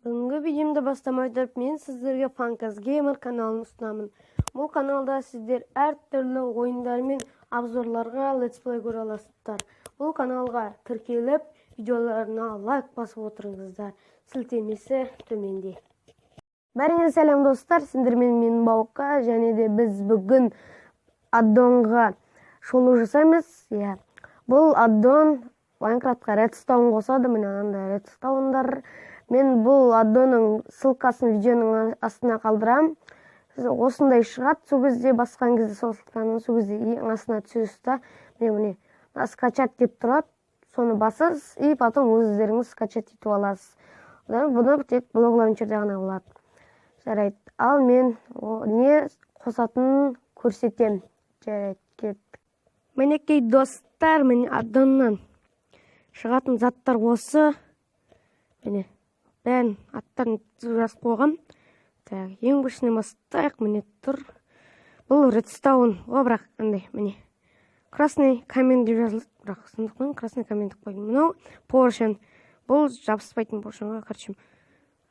Бүгінгі видеомды бастамай тұрып, мен сіздерге Фанкас Геймер каналын ұсынамын. Бұл каналда сіздер әртүрлі ойындар мен обзорларға летсплей көре аласыздар. Бұл каналға тіркеліп, видеоларына лайк басып отырыңыздар. Сілтемесі төменде. Бәріңізге сәлем достар, сіздермен мен Баука, және де біз бүгін аддонға шолу жасаймыз. Бұл аддон Майнкрафтқа редстоун қосады, міне анда редстоундар. Мен бұл аддонның ссылкасын видеоның астына қалдырам. Осындай шығады, сол кезде басқан кезде сол ссылканың сол кезде астына түсесіз да, міне скачать деп тұрады. Соны басасыз, и потом өздеріңіз скачать етіп аласыз. Бұны тек блог лаунчерде ғана болады. Жарайды. Ал мен не қосатынын көрсетем. Жарайды, кеттік. Мінекей достар, міне аддоннан шығатын заттар осы. Міне бәрін аттарын жазып қойғам. Ең біріншіден бастайық, міне тұр. Бұл редстоун. Бірақ андай, міне красный камень деп жазылды. Бірақ сондықтан красный камень деп қойдым. Мынау поршен. Бұл жабыспайтын поршенға қаршым.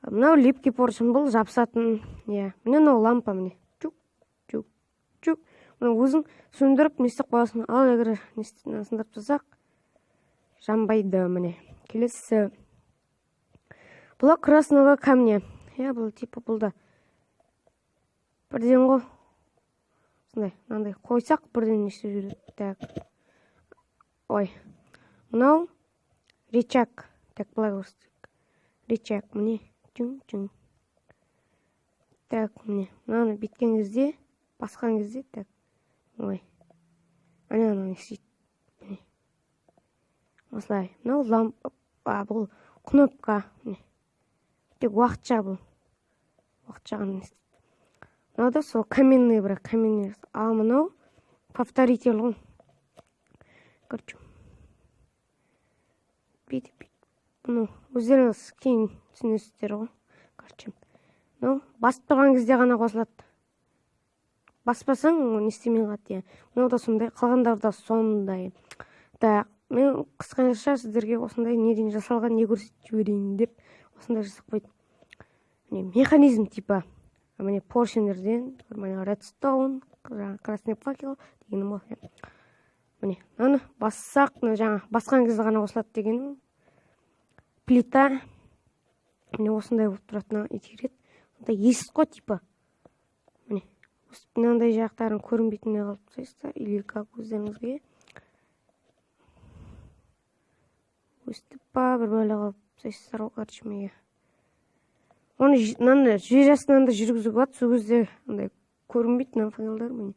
Мынау липкий поршен, бұл жабысатын. Міне мынау лампа, міне. Чук. Мынау өзің сөндіріп, не істеп қоясың. Ал егер сындырып тастасақ, жанбайды, міне. Келесі. Бұл красного камня. Бұл типа бұлда. Бірден ғой. Сондай, қойсақ бірден неше жүреді. Ой. Мынау рычаг. Так, былай көрсетейік. Рычаг, міне. Чүң. Так, міне. Мынаны біткен кезде, басқан кезде, так. Ой. Ана істейді. Міне. Осылай. Мынау лампа, бұл кнопка. Міне. Тек уақытша бұл. Уақытша ғана істейді. Мынау да сол каменный, бірақ каменный. Ал мынау повторитель ғой. Короче. Бүйтіп. Бұны өздеріңіз кейін түсінесіздер ғой. Короче. Мынау басып тұрған кезде ғана қосылады. Баспасаң, не істемей қалады. Мынау да сондай, қалғандар да сондай. Мен қысқаша сіздерге осындай неден жасалған, не көрсетіп жіберейін деп осындай жасап қойдым. Механизм типа. Міне поршендерден, редстоун, красный факел дегенім ғой. Міне, мынаны бассақ, басқан кезде ғана қосылады дегенім. Плита. Міне осындай болып тұратына етегірет. Есіз қой типа. Міне, мынандай жақтарын көрінбейтініне қалып тұрсайсыздар. Или как өздеріңізге. Өстіп па, бір бөлі қалып тұрсайсыздар ол қаршымеге. Оны жер астынан да жүргізіп болады, сол кезде көрінбейді мына файлдар, міне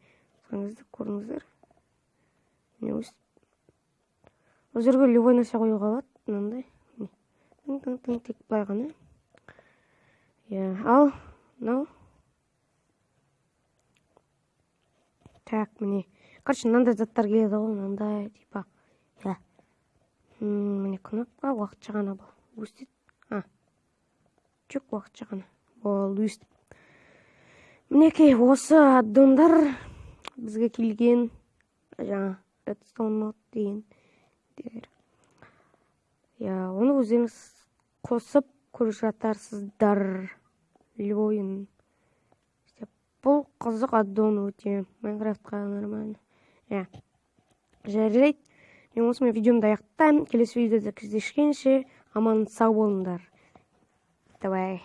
көріңіздер. Міне өстіп. Ол жерге любой нәрсе қоюға болады, мынандай. Тың тек былай ғана. Ал мынау. Так, міне. Короче, мынандай заттар келеді ғой, мынандай типа. Міне кнопка уақытша ғана бұл. Өстіп. Чүк уақытша ғана. Ол өстіп. Мінекей осы аддондар бізге келген. Редстоун мод деген. Оны өздеріңіз қосып көріп жатарсыздар. Ойын. Бұл қызық аддон өте. Майнкрафтқа нормально. Жарайды. Мен осымен видеомды аяқтаймын. Келесі видеода кездескенше аман сау болыңдар. Давай.